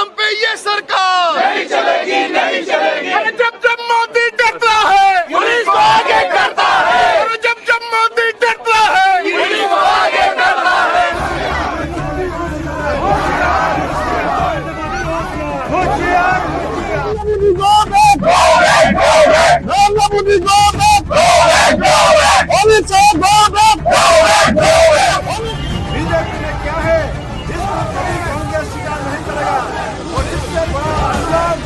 कदम पे ये सरकार नहीं चलेगी, नहीं चलेगी। अरे जब मोदी डरता है पुलिस को आगे करता है, अरे जब मोदी डरता है पुलिस को आगे करता है। बीजेपी ने क्या है इसको कभी कांग्रेस स्वीकार नहीं करेगा और इससे बड़ा आंदोलन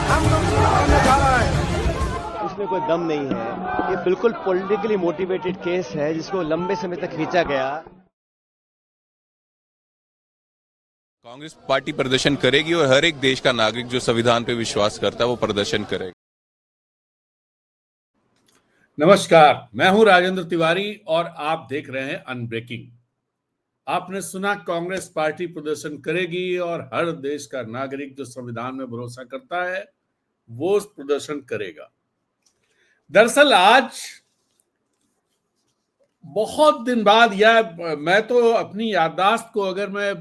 हम लोग शुरू करने जा रहे हैं। इसमें कोई दम नहीं है। ये बिल्कुल पॉलिटिकली मोटिवेटेड केस है जिसको लंबे समय तक खींचा गया। कांग्रेस पार्टी प्रदर्शन करेगी और हर एक देश का नागरिक जो संविधान पे विश्वास करता है वो प्रदर्शन करेगा। नमस्कार, मैं हूं राजेंद्र तिवारी और आप देख रहे हैं अनब्रेकिंग। आपने सुना कांग्रेस पार्टी प्रदर्शन करेगी और हर देश का नागरिक जो संविधान में भरोसा करता है वो प्रदर्शन करेगा। दरअसल आज बहुत दिन बाद, या मैं तो अपनी याददाश्त को अगर मैं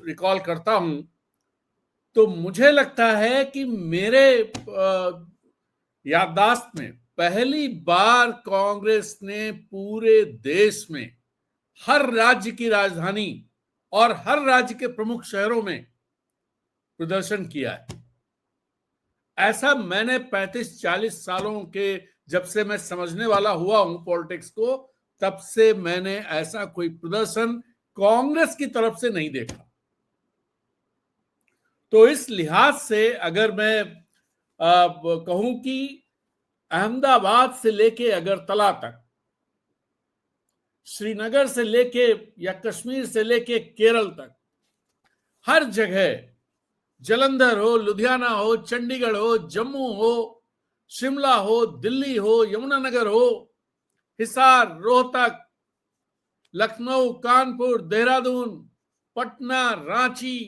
रिकॉल करता हूं तो मुझे लगता है कि मेरे याददाश्त में पहली बार कांग्रेस ने पूरे देश में हर राज्य की राजधानी और हर राज्य के प्रमुख शहरों में प्रदर्शन किया है। ऐसा मैंने 35-40 सालों के, जब से मैं समझने वाला हुआ हूं पॉलिटिक्स को, तब से मैंने ऐसा कोई प्रदर्शन कांग्रेस की तरफ से नहीं देखा। तो इस लिहाज से अगर मैं कहूं कि अहमदाबाद से लेके अगरतला तक, श्रीनगर से लेके या कश्मीर से लेके केरल तक, हर जगह, जालंधर हो, लुधियाना हो, चंडीगढ़ हो, जम्मू हो, शिमला हो, दिल्ली हो, यमुनानगर हो, हिसार, रोहतक, लखनऊ, कानपुर, देहरादून, पटना, रांची,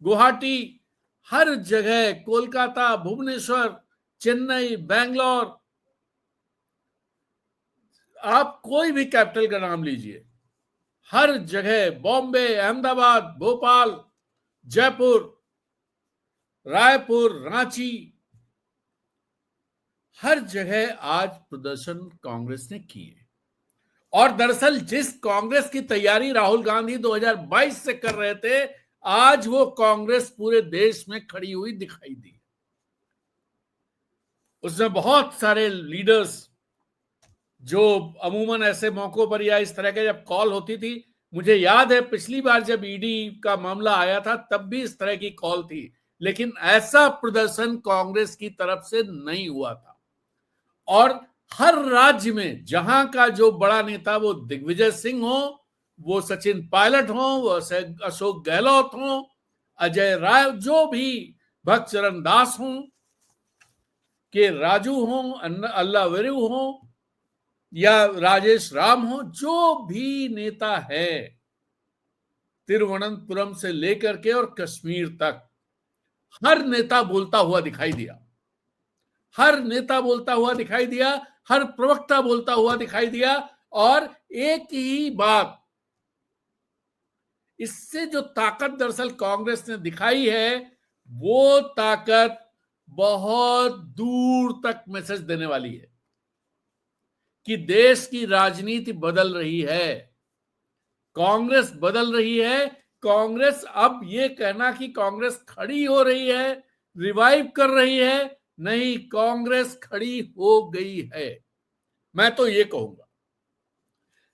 गुवाहाटी, हर जगह, कोलकाता, भुवनेश्वर, चेन्नई, बेंगलोर, आप कोई भी कैपिटल का नाम लीजिए, हर जगह, बॉम्बे, अहमदाबाद, भोपाल, जयपुर, रायपुर, रांची, हर जगह आज प्रदर्शन कांग्रेस ने किए। और दरअसल जिस कांग्रेस की तैयारी राहुल गांधी 2022 से कर रहे थे, आज वो कांग्रेस पूरे देश में खड़ी हुई दिखाई दी। उसमें बहुत सारे लीडर्स जो अमूमन ऐसे मौकों पर या इस तरह के जब कॉल होती थी, मुझे याद है पिछली बार जब ईडी का मामला आया था तब भी इस तरह की कॉल थी, लेकिन ऐसा प्रदर्शन कांग्रेस की तरफ से नहीं हुआ था। और हर राज्य में जहां का जो बड़ा नेता, वो दिग्विजय सिंह हो, वो सचिन पायलट हो, वो अशोक गहलोत हो, अजय राय, जो भी, भक्तचरण दास हो, के राजू हो, अल्लावेरू हो या राजेश राम हो, जो भी नेता है, तिरुवनंतपुरम से लेकर के और कश्मीर तक, हर नेता बोलता हुआ दिखाई दिया। हर नेता बोलता हुआ दिखाई दिया, हर प्रवक्ता बोलता हुआ दिखाई दिया। और एक ही बात, इससे जो ताकत दरअसल कांग्रेस ने दिखाई है, वो ताकत बहुत दूर तक मैसेज देने वाली है कि देश की राजनीति बदल रही है, कांग्रेस बदल रही है। कांग्रेस, अब ये कहना कि कांग्रेस खड़ी हो रही है, रिवाइव कर रही है, नहीं, कांग्रेस खड़ी हो गई है, मैं तो ये कहूंगा।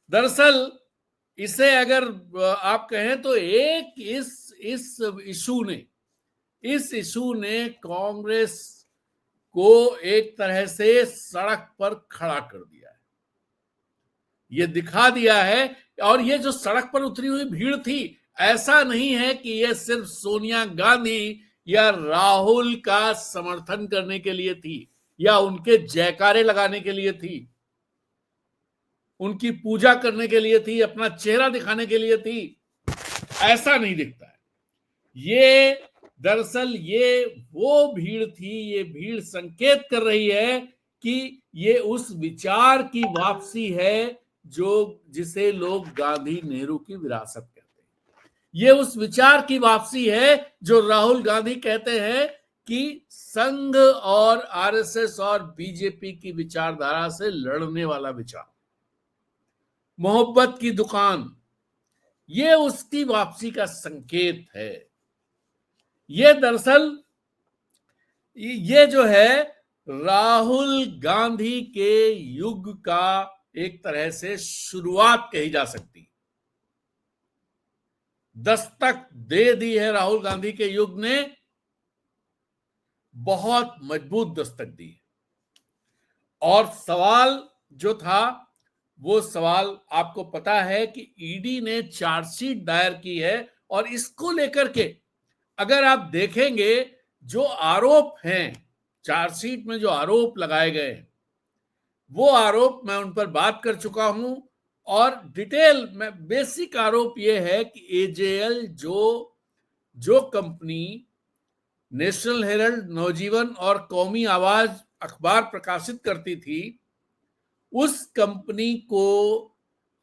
दरअसल इसे अगर आप कहें तो एक इस इशू ने कांग्रेस को एक तरह से सड़क पर खड़ा कर दिया है, ये दिखा दिया है। और ये जो सड़क पर उतरी हुई भीड़ थी, ऐसा नहीं है कि ये सिर्फ सोनिया गांधी या राहुल का समर्थन करने के लिए थी या उनके जयकारे लगाने के लिए थी, उनकी पूजा करने के लिए थी, अपना चेहरा दिखाने के लिए थी, ऐसा नहीं दिखता है। ये दरअसल ये वो भीड़ थी, ये भीड़ संकेत कर रही है कि ये उस विचार की वापसी है जिसे लोग गांधी नेहरू की विरासत कहते हैं। ये उस विचार की वापसी है जो राहुल गांधी कहते हैं कि संघ और आरएसएस और बीजेपी की विचारधारा से लड़ने वाला विचार, मोहब्बत की दुकान, ये उसकी वापसी का संकेत है। ये दरअसल ये जो है राहुल गांधी के युग का एक तरह से शुरुआत कही जा सकती है। दस्तक दे दी है राहुल गांधी के युग ने, बहुत मजबूत दस्तक दी है। और सवाल जो था वो सवाल आपको पता है कि ईडी ने चार्जशीट दायर की है और इसको लेकर के अगर आप देखेंगे जो आरोप हैं, चार्जशीट में जो आरोप लगाए गए वो आरोप मैं उन पर बात कर चुका हूं और डिटेल में बेसिक आरोप ये है कि एजेएल जो कंपनी नेशनल हेरल्ड, नवजीवन और कौमी आवाज अखबार प्रकाशित करती थी, उस कंपनी को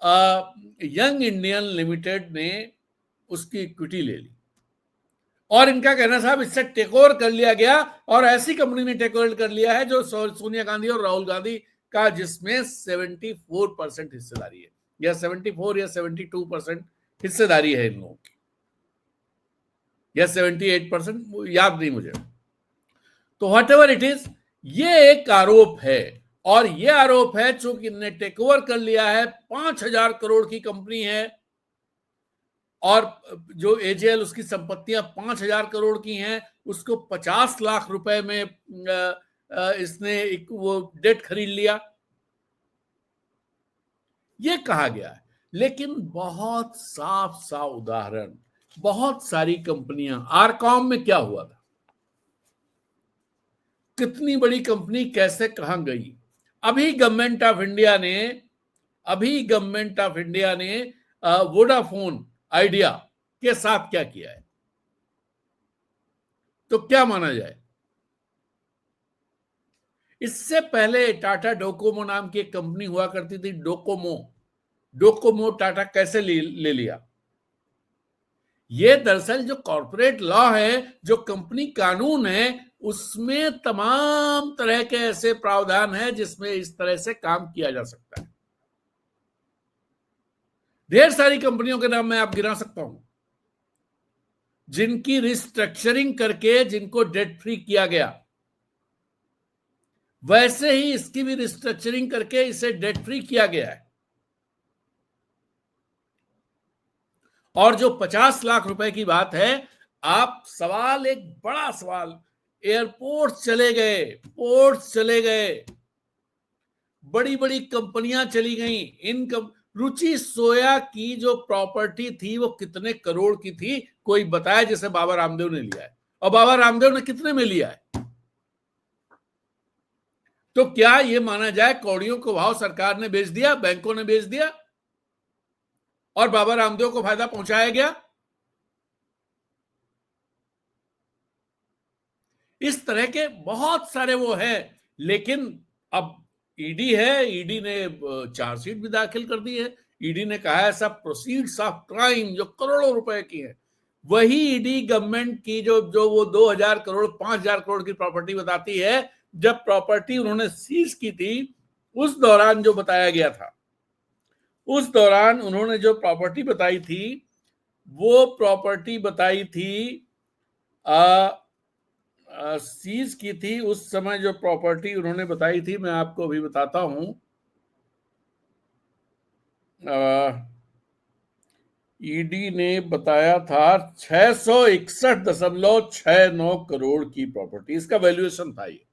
यंग इंडियन लिमिटेड ने उसकी इक्विटी ले ली और इनका कहना साहब इससे टेक ओवर कर लिया गया और ऐसी कंपनी ने टेक ओवर कर लिया है जो सोनिया गांधी और राहुल गांधी का, जिसमें 74% हिस्सेदारी है या 74 या 72% हिस्सेदारी है इन लोगों की, या 78%, याद नहीं मुझे। तो व्हाट एवर इट इज, ये एक आरोप है और ये आरोप है चूंकि इन्होंने टेक ओवर कर लिया है, 5,000 करोड़ की कंपनी है और जो एजेएल उसकी संपत्तियां 5,000 करोड़ की हैं, उसको 50 लाख रुपए में इसने वो डेट खरीद लिया, ये कहा गया है। लेकिन बहुत साफ साफ उदाहरण, बहुत सारी कंपनियां, आरकॉम में क्या हुआ था, कितनी बड़ी कंपनी कैसे कहां गई। अभी गवर्नमेंट ऑफ इंडिया ने वोडाफोन आइडिया के साथ क्या किया है, तो क्या माना जाए। इससे पहले टाटा डोकोमो नाम की एक कंपनी हुआ करती थी, डोकोमो टाटा कैसे ले लिया। ये दरअसल जो कॉर्पोरेट लॉ है, जो कंपनी कानून है, उसमें तमाम तरह के ऐसे प्रावधान है जिसमें इस तरह से काम किया जा सकता है। ढेर सारी कंपनियों के नाम मैं आप गिना सकता हूं जिनकी रिस्ट्रक्चरिंग करके जिनको डेट फ्री किया गया, वैसे ही इसकी भी रिस्ट्रक्चरिंग करके इसे डेट फ्री किया गया है। और जो 50 लाख रुपए की बात है, आप सवाल, एक बड़ा सवाल, एयरपोर्ट चले गए, पोर्ट्स चले गए, बड़ी बड़ी कंपनियां चली गई। रुचि सोया की जो प्रॉपर्टी थी वो कितने करोड़ की थी, कोई बताया, जैसे बाबा रामदेव ने लिया है, और बाबा रामदेव ने कितने में लिया है। तो क्या ये माना जाए कौड़ियों को भाव सरकार ने बेच दिया, बैंकों ने बेच दिया और बाबा रामदेव को फायदा पहुंचाया गया। इस तरह के बहुत सारे वो हैं। लेकिन अब ईडी है, ईडी ने चार्जशीट भी दाखिल कर दी है। ईडी ने कहा है सब प्रोसीड्स ऑफ क्राइम जो करोड़ों रुपए की है, वही ईडी गवर्नमेंट की जो वो 2,000 करोड़ 5,000 करोड़ की प्रॉपर्टी बताती है। जब प्रॉपर्टी उन्होंने सीज की थी, उस दौरान जो बताया गया था, उस दौरान उन्होंने जो प्रॉपर्टी बताई थी, वो प्रॉपर्टी बताई थी सीज की थी। उस समय जो प्रॉपर्टी उन्होंने बताई थी, मैं आपको अभी बताता हूं, ईडी ने बताया था 661.69 करोड़ की प्रॉपर्टी, इसका वैल्यूएशन था ये।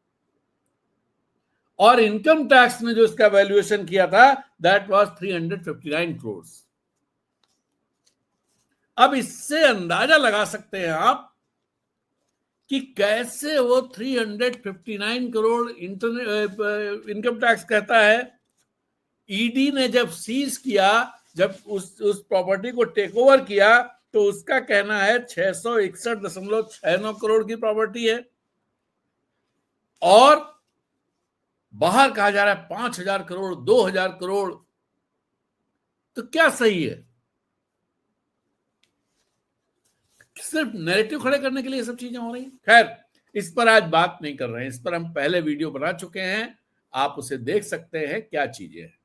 और इनकम टैक्स ने जो इसका वैल्यूएशन किया था, दैट वाज 359 करोड़। अब इससे अंदाजा लगा सकते हैं आप कि कैसे वो 359 करोड़ इनकम टैक्स कहता है। ईडी ने जब सीज किया, जब उस प्रॉपर्टी को टेक ओवर किया, तो उसका कहना है 661.69 करोड़ की प्रॉपर्टी है और बाहर कहा जा रहा है 5,000 करोड़, 2,000 करोड़। तो क्या सही है? सिर्फ नैरेटिव खड़े करने के लिए ये सब चीजें हो रही हैं। खैर, इस पर आज बात नहीं कर रहे हैं, इस पर हम पहले वीडियो बना चुके हैं, आप उसे देख सकते हैं क्या चीजें हैं।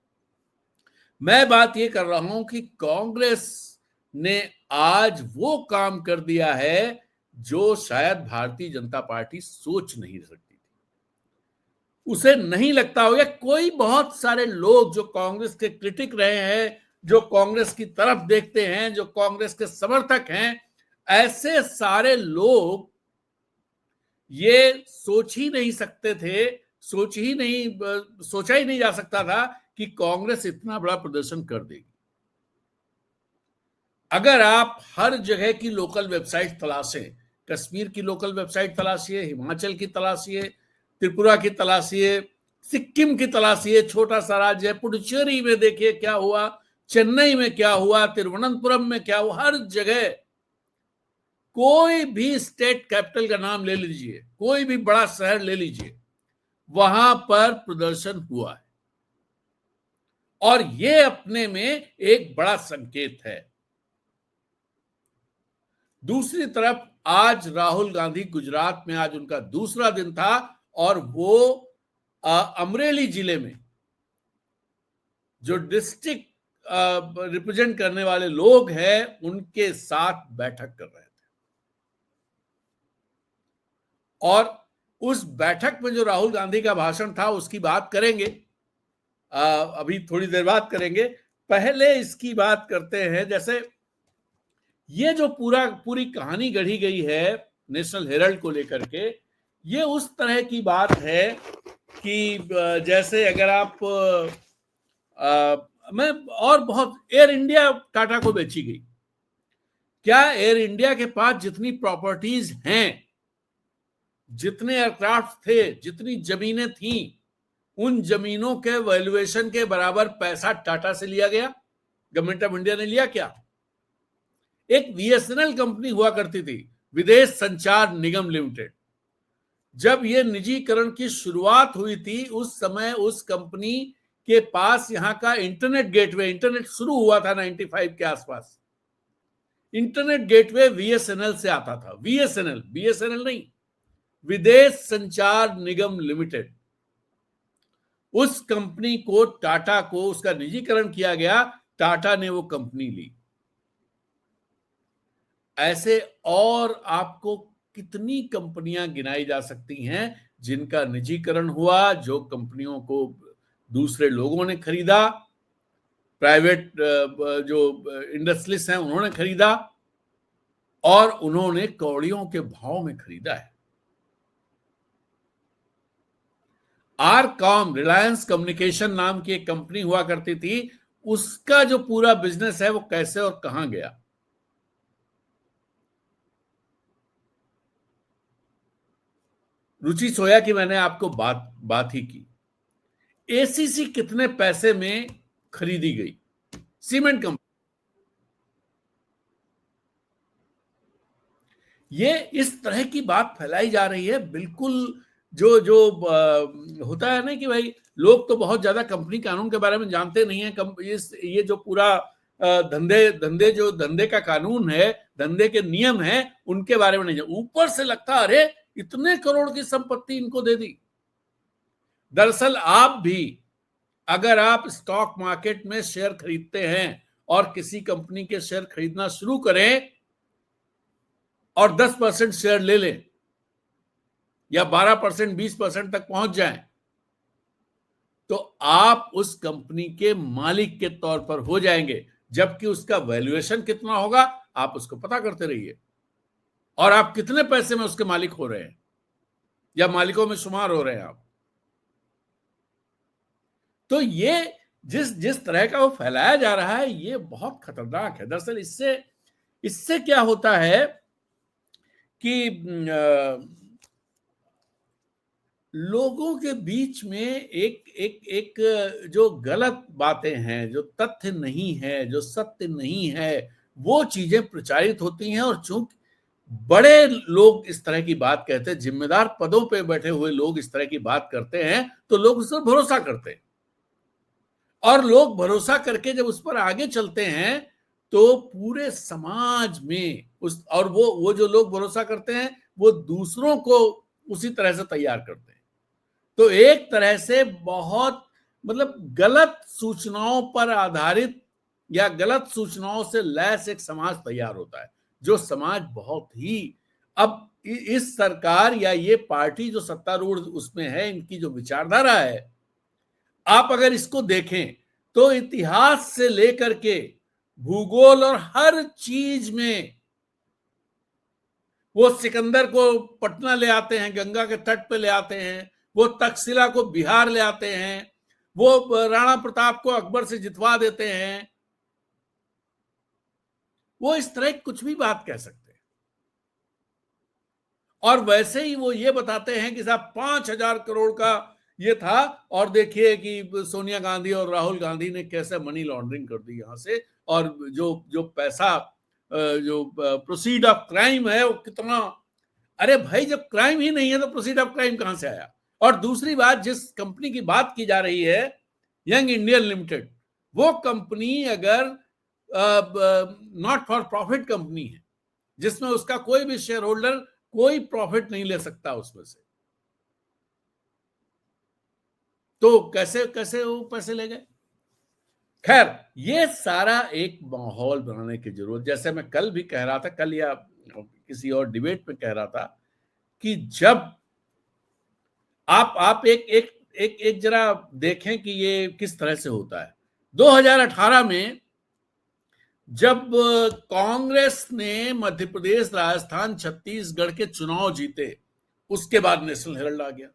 मैं बात ये कर रहा हूं कि कांग्रेस ने आज वो काम कर दिया है जो शायद भारतीय जनता पार्टी सोच नहीं सकती थी। उसे नहीं लगता होगा, कोई बहुत सारे लोग जो कांग्रेस के क्रिटिक रहे हैं, जो कांग्रेस की तरफ देखते हैं, जो कांग्रेस के समर्थक हैं, ऐसे सारे लोग ये सोच ही नहीं सकते थे, सोचा ही नहीं जा सकता था कि कांग्रेस इतना बड़ा प्रदर्शन कर देगी। अगर आप हर जगह की लोकल वेबसाइट तलाशें, कश्मीर की लोकल वेबसाइट तलाशिए, हिमाचल की तलाशिए, त्रिपुरा की तलाशिए, सिक्किम की तलाशिए, छोटा सा राज्य है, पुडुचेरी में देखिए क्या हुआ, चेन्नई में क्या हुआ, तिरुवनंतपुरम में क्या हुआ, हर जगह कोई भी स्टेट कैपिटल का नाम ले लीजिए, कोई भी बड़ा शहर ले लीजिए, वहां पर प्रदर्शन हुआ है। और ये अपने में एक बड़ा संकेत है। दूसरी तरफ आज राहुल गांधी गुजरात में, आज उनका दूसरा दिन था और वो अमरेली जिले में जो डिस्ट्रिक्ट रिप्रेजेंट करने वाले लोग हैं उनके साथ बैठक कर रहे थे। और उस बैठक में जो राहुल गांधी का भाषण था उसकी बात करेंगे, अभी थोड़ी देर बात करेंगे। पहले इसकी बात करते हैं, जैसे ये जो पूरी कहानी गढ़ी गई है नेशनल हेराल्ड को लेकर के, ये उस तरह की बात है कि जैसे अगर आप मैं और बहुत, एयर इंडिया टाटा को बेची गई। क्या एयर इंडिया के पास जितनी प्रॉपर्टीज हैं, जितने एयरक्राफ्ट थे, जितनी जमीनें थीं, उन जमीनों के वैल्यूएशन के बराबर पैसा टाटा से लिया गया? गवर्नमेंट ऑफ इंडिया ने लिया क्या? एक बीएसएनएल कंपनी हुआ करती थी, विदेश संचार निगम लिमिटेड। जब ये निजीकरण की शुरुआत हुई थी उस समय उस कंपनी के पास यहां का इंटरनेट गेटवे, इंटरनेट शुरू हुआ था 95 के आसपास, इंटरनेट गेटवे बीएसएनएल से आता था। बीएसएनएल नहीं, विदेश संचार निगम लिमिटेड। उस कंपनी को, टाटा को, उसका निजीकरण किया गया, टाटा ने वो कंपनी ली। ऐसे और आपको कितनी कंपनियां गिनाई जा सकती हैं जिनका निजीकरण हुआ, जो कंपनियों को दूसरे लोगों ने खरीदा, प्राइवेट जो इंडस्ट्रियलिस्ट हैं उन्होंने खरीदा और उन्होंने कौड़ियों के भाव में खरीदा है। आरकॉम, रिलायंस कम्युनिकेशन नाम की एक कंपनी हुआ करती थी, उसका जो पूरा बिजनेस है वो कैसे और कहां गया? रुचि सोया की मैंने आपको बात ही की। एसीसी कितने पैसे में खरीदी गई? Cement company. ये इस तरह की बात फैलाई जा रही है, बिल्कुल जो होता है ना कि भाई लोग तो बहुत ज्यादा कंपनी कानून के बारे में जानते नहीं है। ये जो पूरा धंधे का कानून है, धंधे के नियम है, उनके बारे में नहीं जानते। ऊपर से लगता अरे इतने करोड़ की संपत्ति इनको दे दी। दरअसल आप भी, अगर आप स्टॉक मार्केट में शेयर खरीदते हैं और किसी कंपनी के शेयर खरीदना शुरू करें और 10% शेयर ले लें या 12%, 20% तक पहुंच जाएं, तो आप उस कंपनी के मालिक के तौर पर हो जाएंगे, जबकि उसका वैल्यूएशन कितना होगा आप उसको पता करते रहिए और आप कितने पैसे में उसके मालिक हो रहे हैं या मालिकों में शुमार हो रहे हैं आप। तो ये जिस तरह का वो फैलाया जा रहा है ये बहुत खतरनाक है। दरअसल इससे क्या होता है कि लोगों के बीच में एक जो गलत बातें हैं, जो तथ्य नहीं है, जो सत्य नहीं है, वो चीजें प्रचारित होती हैं। और चूंकि बड़े लोग इस तरह की बात कहते हैं, जिम्मेदार पदों पे बैठे हुए लोग इस तरह की बात करते हैं, तो लोग उस पर भरोसा करते हैं। और लोग भरोसा करके जब उस पर आगे चलते हैं तो पूरे समाज में उस, और वो जो लोग भरोसा करते हैं वो दूसरों को उसी तरह से तैयार करते हैं। तो एक तरह से बहुत मतलब गलत सूचनाओं पर आधारित या गलत सूचनाओं से लैस एक समाज तैयार होता है, जो समाज बहुत ही अब इस सरकार या ये पार्टी जो सत्तारूढ़ उसमें है, इनकी जो विचारधारा है, आप अगर इसको देखें तो इतिहास से लेकर के भूगोल और हर चीज में वो सिकंदर को पटना ले आते हैं, गंगा के तट पे ले आते हैं, वो तक्षशिला को बिहार ले आते हैं, वो राणा प्रताप को अकबर से जितवा देते हैं। वो इस तरह कुछ भी बात कह सकते हैं। और वैसे ही वो ये बताते हैं कि साहब 5,000 करोड़ का ये था, और देखिए कि सोनिया गांधी और राहुल गांधी ने कैसे मनी लॉन्ड्रिंग कर दी यहां से, और जो पैसा जो प्रोसीड ऑफ क्राइम है वो कितना। अरे भाई, जब क्राइम ही नहीं है तो प्रोसीड ऑफ क्राइम कहां से आया? और दूसरी बात, जिस कंपनी की बात की जा रही है यंग इंडियन लिमिटेड, वो कंपनी अगर नॉट फॉर प्रॉफिट कंपनी है, जिसमें उसका कोई भी शेयर होल्डर कोई प्रॉफिट नहीं ले सकता उसमें से, तो कैसे कैसे वो पैसे ले गए? खैर, ये सारा एक माहौल बनाने की जरूरत, जैसे मैं कल भी कह रहा था, कल या किसी और डिबेट में कह रहा था कि जब आप एक जरा देखें कि ये किस तरह से होता है। 2018 में जब कांग्रेस ने मध्य प्रदेश, राजस्थान, छत्तीसगढ़ के चुनाव जीते, उसके बाद नेशनल हेराल्ड आ गया।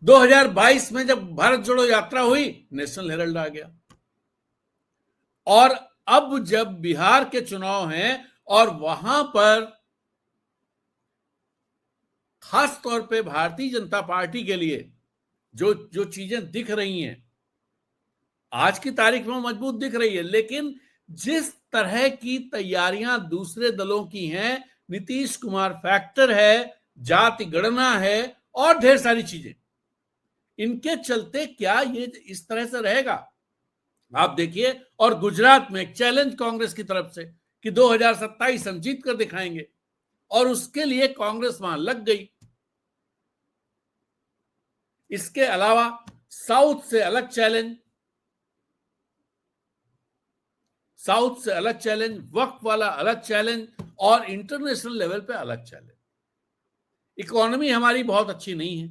2022 में जब भारत जोड़ो यात्रा हुई, नेशनल हेराल्ड आ गया। और अब जब बिहार के चुनाव हैं और वहां पर खास तौर पे भारतीय जनता पार्टी के लिए जो चीजें दिख रही हैं, आज की तारीख में मजबूत दिख रही है, लेकिन जिस तरह की तैयारियां दूसरे दलों की हैं, नीतीश कुमार फैक्टर है, जाति गणना है और ढेर सारी चीजें, इनके चलते क्या ये इस तरह से रहेगा? आप देखिए, और गुजरात में एक चैलेंज कांग्रेस की तरफ से कि 2027 हम जीत कर दिखाएंगे, और उसके लिए कांग्रेस वहां लग गई। इसके अलावा साउथ से अलग चैलेंज, साउथ से अलग चैलेंज, वक्त वाला अलग चैलेंज, और इंटरनेशनल लेवल पे अलग चैलेंज। इकोनॉमी हमारी बहुत अच्छी नहीं है,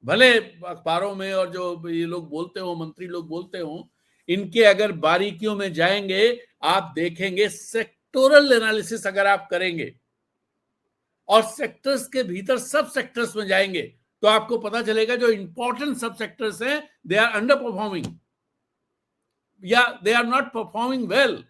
भले अखबारों में और जो ये लोग बोलते हो, मंत्री लोग बोलते हो, इनके अगर बारीकियों में जाएंगे, आप देखेंगे सेक्टोरल एनालिसिस अगर आप करेंगे और सेक्टर्स के भीतर सब सेक्टर्स में जाएंगे, तो आपको पता चलेगा जो इंपॉर्टेंट सब सेक्टर्स हैं, दे आर अंडर परफॉर्मिंग या they are not performing well.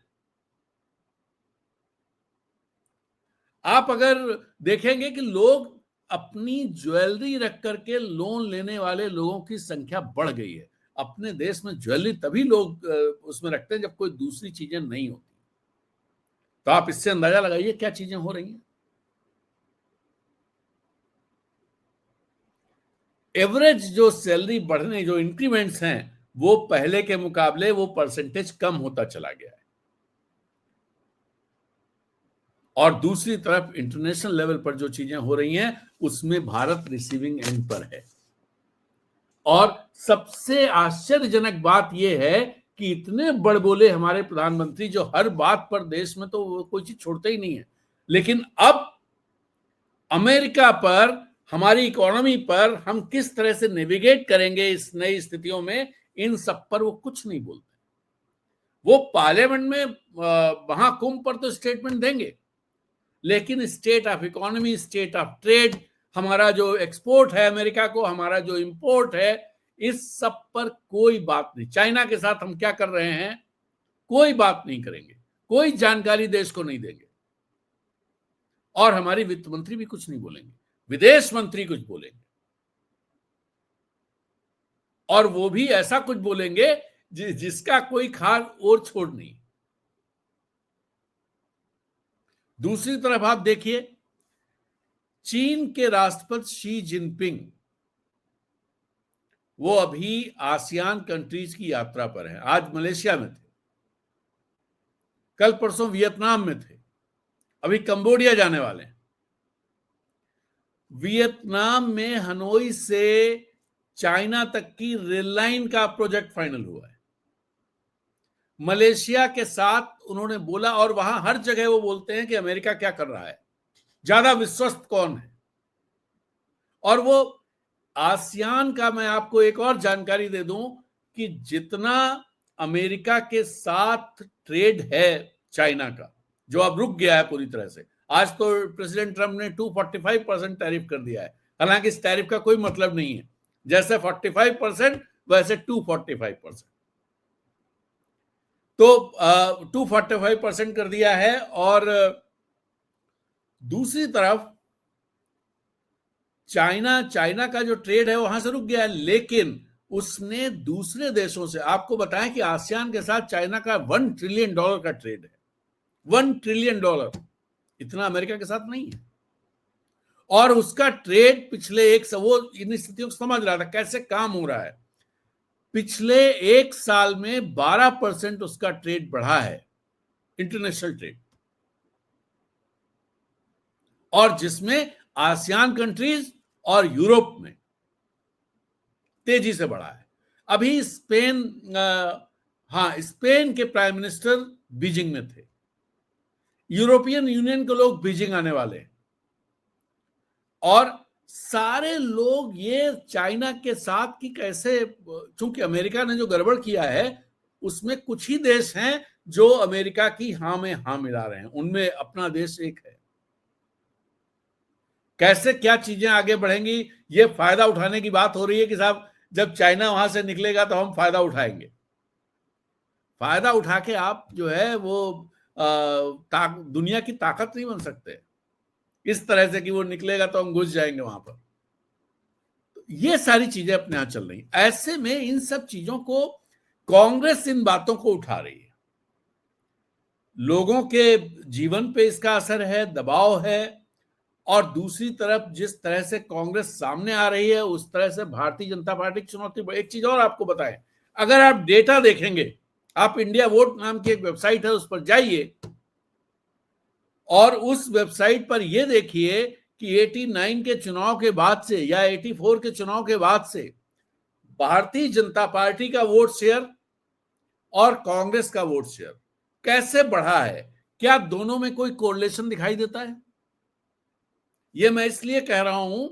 आप अगर देखेंगे कि लोग अपनी ज्वेलरी रख करके लोन लेने वाले लोगों की संख्या बढ़ गई है। अपने देश में ज्वेलरी तभी लोग उसमें रखते हैं जब कोई दूसरी चीजें नहीं होती। तो आप इससे अंदाजा लगाइए क्या चीजें हो रही हैं। एवरेज जो सैलरी बढ़ने, जो इंक्रीमेंट्स हैं, वो पहले के मुकाबले वो परसेंटेज कम होता चला गया है। और दूसरी तरफ इंटरनेशनल लेवल पर जो चीजें हो रही हैं, उसमें भारत रिसीविंग एंड पर है। और सबसे आश्चर्यजनक बात यह है कि इतने बड़बोले हमारे प्रधानमंत्री, जो हर बात पर देश में तो कोई चीज छोड़ते ही नहीं है, लेकिन अब अमेरिका पर, हमारी इकोनॉमी पर हम किस तरह से नेविगेट करेंगे इस नई स्थितियों में, इन सब पर वो कुछ नहीं बोलते। वो पार्लियामेंट में महाकुंभ पर तो स्टेटमेंट देंगे, लेकिन state of economy, state of trade, हमारा जो एक्सपोर्ट है अमेरिका को, हमारा जो इंपोर्ट है, इस सब पर कोई बात नहीं। चाइना के साथ हम क्या कर रहे हैं, कोई बात नहीं करेंगे, कोई जानकारी देश को नहीं देंगे। और हमारी वित्त मंत्री भी कुछ नहीं बोलेंगे, विदेश मंत्री कुछ बोलेंगे, और वो भी ऐसा कुछ बोलेंगे जिसका कोई खास और छोड़ नहीं। दूसरी तरफ आप देखिए, चीन के राष्ट्रपति शी जिनपिंग, वो अभी आसियान कंट्रीज की यात्रा पर हैं, आज मलेशिया में थे। कल परसों वियतनाम में थे, अभी कंबोडिया जाने वाले हैं। वियतनाम में हनोई से चाइना तक की रेल लाइन का प्रोजेक्ट फाइनल हुआ है। मलेशिया के साथ उन्होंने बोला, और वहां हर जगह वो बोलते हैं कि अमेरिका क्या कर रहा है, ज्यादा विश्वस्त कौन है। और वो आसियान का, मैं आपको एक और जानकारी दे दूं कि जितना अमेरिका के साथ ट्रेड है चाइना का, जो अब रुक गया है पूरी तरह से, आज तो प्रेसिडेंट ट्रंप ने 245% टैरिफ कर दिया है। हालांकि इस टैरिफ का कोई मतलब नहीं है, जैसे 45% वैसे 245%। तो 245% कर दिया है। और दूसरी तरफ चाइना का जो ट्रेड है वहां से रुक गया है, लेकिन उसने दूसरे देशों से, आपको बताएं कि आसियान के साथ चाइना का $1 ट्रिलियन का ट्रेड है। $1 ट्रिलियन, इतना अमेरिका के साथ नहीं है। और उसका ट्रेड पिछले वो इन स्थितियों को समझ रहा था कैसे काम हो रहा है। पिछले 1 साल में 12% उसका ट्रेड बढ़ा है, इंटरनेशनल ट्रेड, और जिसमें आसियान कंट्रीज और यूरोप में तेजी से बढ़ा है। अभी स्पेन के प्राइम मिनिस्टर बीजिंग में थे, यूरोपियन यूनियन के लोग बीजिंग आने वाले हैं, और सारे लोग ये चाइना के साथ की कैसे, चूंकि अमेरिका ने जो गड़बड़ किया है उसमें कुछ ही देश हैं जो अमेरिका की हां में हां मिला रहे हैं, उनमें अपना देश एक है। कैसे क्या चीजें आगे बढ़ेंगी, ये फायदा उठाने की बात हो रही है कि साहब जब चाइना वहां से निकलेगा तो हम फायदा उठाएंगे। फायदा उठा के आप जो है वो दुनिया की ताकत नहीं बन सकते इस तरह से कि वो निकलेगा तो हम घुस जाएंगे वहां पर। तो ये सारी चीजें अपने यहां चल रही। ऐसे में इन सब चीजों को कांग्रेस इन बातों को उठा रही है, लोगों के जीवन पे इसका असर है, दबाव है। और दूसरी तरफ जिस तरह से कांग्रेस सामने आ रही है उस तरह से भारतीय जनता पार्टी की चुनौती। एक चीज और आपको बताएं, अगर आप डेटा देखेंगे, आप इंडिया वोट नाम की एक वेबसाइट है उस पर जाइए और उस वेबसाइट पर यह देखिए कि 89 के चुनाव के बाद से या 84 के चुनाव के बाद से भारतीय जनता पार्टी का वोट शेयर और कांग्रेस का वोट शेयर कैसे बढ़ा है। क्या दोनों में कोई कोरिलेशन दिखाई देता है? यह मैं इसलिए कह रहा हूं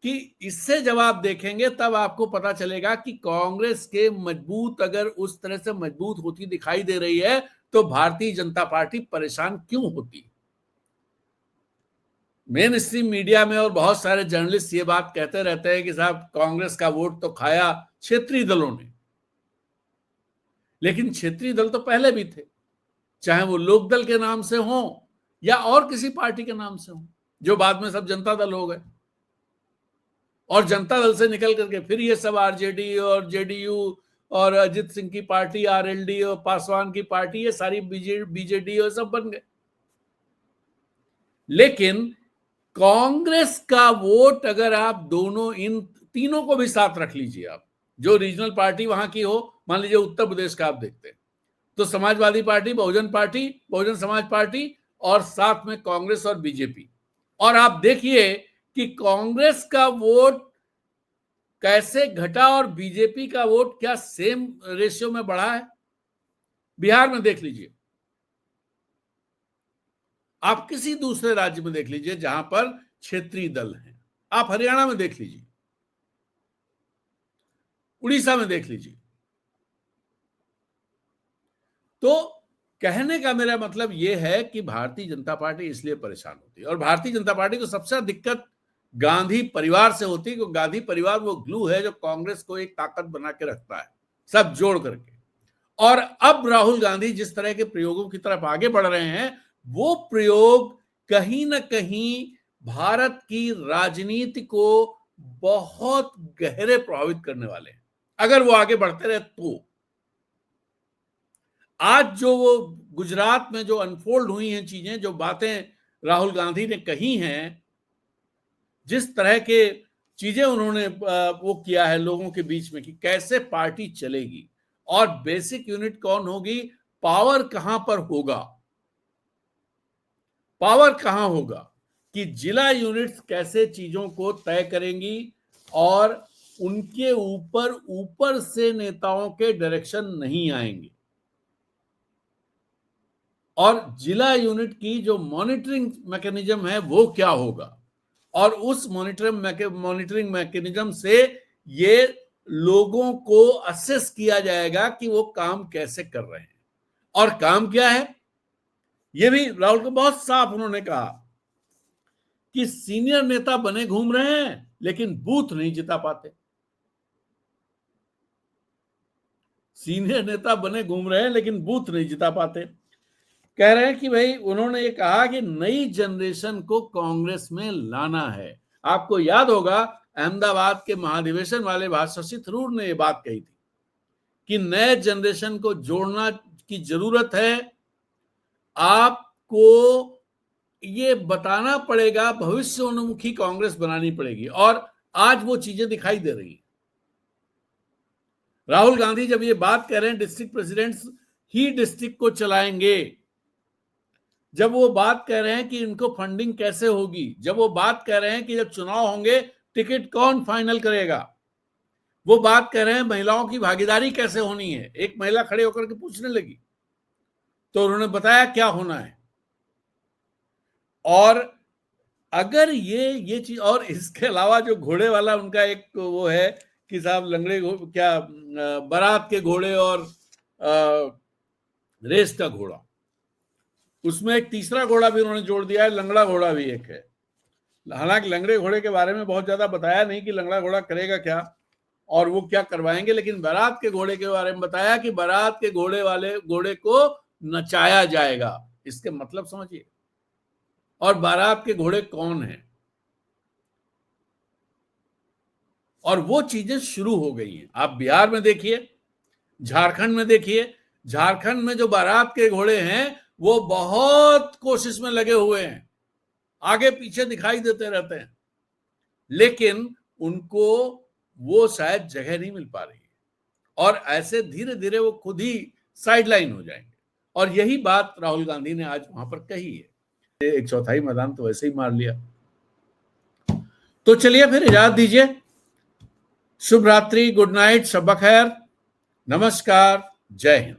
कि इससे जब आप देखेंगे तब आपको पता चलेगा कि कांग्रेस के मजबूत, अगर उस तरह से मजबूत होती दिखाई दे रही है तो भारतीय जनता पार्टी परेशान क्यों होती। मेन स्ट्रीम मीडिया में और बहुत सारे जर्नलिस्ट ये बात कहते रहते हैं कि साहब कांग्रेस का वोट तो खाया क्षेत्रीय दलों ने, लेकिन क्षेत्रीय दल तो पहले भी थे, चाहे वो लोकदल के नाम से हो या और किसी पार्टी के नाम से हो, जो बाद में सब जनता दल हो गए। और जनता दल से निकल करके फिर ये सब आरजेडी और जेडीयू और अजित सिंह की पार्टी, आरएलडी और पासवान की पार्टी, ये सारी बीजेडी और सब बन गए। लेकिन कांग्रेस का वोट अगर आप दोनों, इन तीनों को भी साथ रख लीजिए, आप जो रीजनल पार्टी वहां की हो, मान लीजिए उत्तर प्रदेश का आप देखते हैं तो समाजवादी पार्टी, बहुजन समाज पार्टी और साथ में कांग्रेस और बीजेपी, और आप देखिए कि कांग्रेस का वोट कैसे घटा और बीजेपी का वोट क्या सेम रेशियो में बढ़ा है। बिहार में देख लीजिए, आप किसी दूसरे राज्य में देख लीजिए जहां पर क्षेत्रीय दल हैं, आप हरियाणा में देख लीजिए, उड़ीसा में देख लीजिए। तो कहने का मेरा मतलब यह है कि भारतीय जनता पार्टी इसलिए परेशान होती है, और भारतीय जनता पार्टी को सबसे दिक्कत गांधी परिवार से होती है, क्योंकि गांधी परिवार वो ग्लू है जो कांग्रेस को एक ताकत बना के रखता है, सब जोड़ करके। और अब राहुल गांधी जिस तरह के प्रयोगों की तरफ आगे बढ़ रहे हैं, वो प्रयोग कहीं ना कहीं भारत की राजनीति को बहुत गहरे प्रभावित करने वाले हैं अगर वो आगे बढ़ते रहे तो। आज जो वो गुजरात में जो अनफोल्ड हुई हैं चीजें, जो बातें राहुल गांधी ने कही हैं, जिस तरह के चीजें उन्होंने वो किया है लोगों के बीच में कि कैसे पार्टी चलेगी और बेसिक यूनिट कौन होगी, पावर कहां पर होगा, पावर कहां होगा कि जिला यूनिट्स कैसे चीजों को तय करेंगी और उनके ऊपर से नेताओं के डायरेक्शन नहीं आएंगे। और जिला यूनिट की जो मॉनिटरिंग मैकेनिज्म है वो क्या होगा, और उस मॉनिटरिंग मैकेनिज्म से ये लोगों को असेस किया जाएगा कि वो काम कैसे कर रहे हैं। और काम क्या है, ये भी राहुल को बहुत साफ उन्होंने कहा कि सीनियर नेता बने घूम रहे हैं लेकिन बूथ नहीं जिता पाते। सीनियर नेता बने घूम रहे हैं लेकिन बूथ नहीं जिता पाते। कह रहे हैं कि भाई उन्होंने ये कहा कि नई जनरेशन को कांग्रेस में लाना है। आपको याद होगा अहमदाबाद के महाधिवेशन वाले भाषण शशि थरूर ने ये बात कही थी कि नए जनरेशन को जोड़ना की जरूरत है, आपको ये बताना पड़ेगा, भविष्योन्मुखी कांग्रेस बनानी पड़ेगी। और आज वो चीजें दिखाई दे रही हैं। राहुल गांधी जब ये बात कह रहे हैं डिस्ट्रिक्ट प्रेसिडेंट्स ही डिस्ट्रिक्ट को चलाएंगे, जब वो बात कह रहे हैं कि इनको फंडिंग कैसे होगी, जब वो बात कह रहे हैं कि जब चुनाव होंगे टिकट कौन फाइनल करेगा, वो बात कह रहे हैं महिलाओं की भागीदारी कैसे होनी है। एक महिला खड़े होकर के पूछने लगी तो उन्होंने बताया क्या होना है। और अगर ये चीज, और इसके अलावा जो घोड़े वाला उनका एक वो है कि साहब लंगड़े क्या बारात के घोड़े और रेस का घोड़ा, उसमें एक तीसरा घोड़ा भी उन्होंने जोड़ दिया है, लंगड़ा घोड़ा भी एक है। हालांकि लंगड़े घोड़े के बारे में बहुत ज्यादा बताया नहीं कि लंगड़ा घोड़ा करेगा क्या और वो क्या करवाएंगे, लेकिन बारात के घोड़े के बारे में बताया कि बारात के घोड़े को नचाया जाएगा। इसके मतलब समझिए। और बारात के घोड़े कौन हैं, और वो चीजें शुरू हो गई हैं। आप बिहार में देखिए, झारखंड में देखिए, झारखंड में जो बारात के घोड़े हैं वो बहुत कोशिश में लगे हुए हैं, आगे पीछे दिखाई देते रहते हैं, लेकिन उनको वो शायद जगह नहीं मिल पा रही है और ऐसे धीरे धीरे वो खुद ही साइडलाइन हो जाएंगे। और यही बात राहुल गांधी ने आज वहां पर कही है। 1/4 मैदान तो वैसे ही मार लिया। तो चलिए फिर इजाजत दीजिए। शुभ रात्रि, गुड नाइट, शब बखैर, नमस्कार, जय हिंद।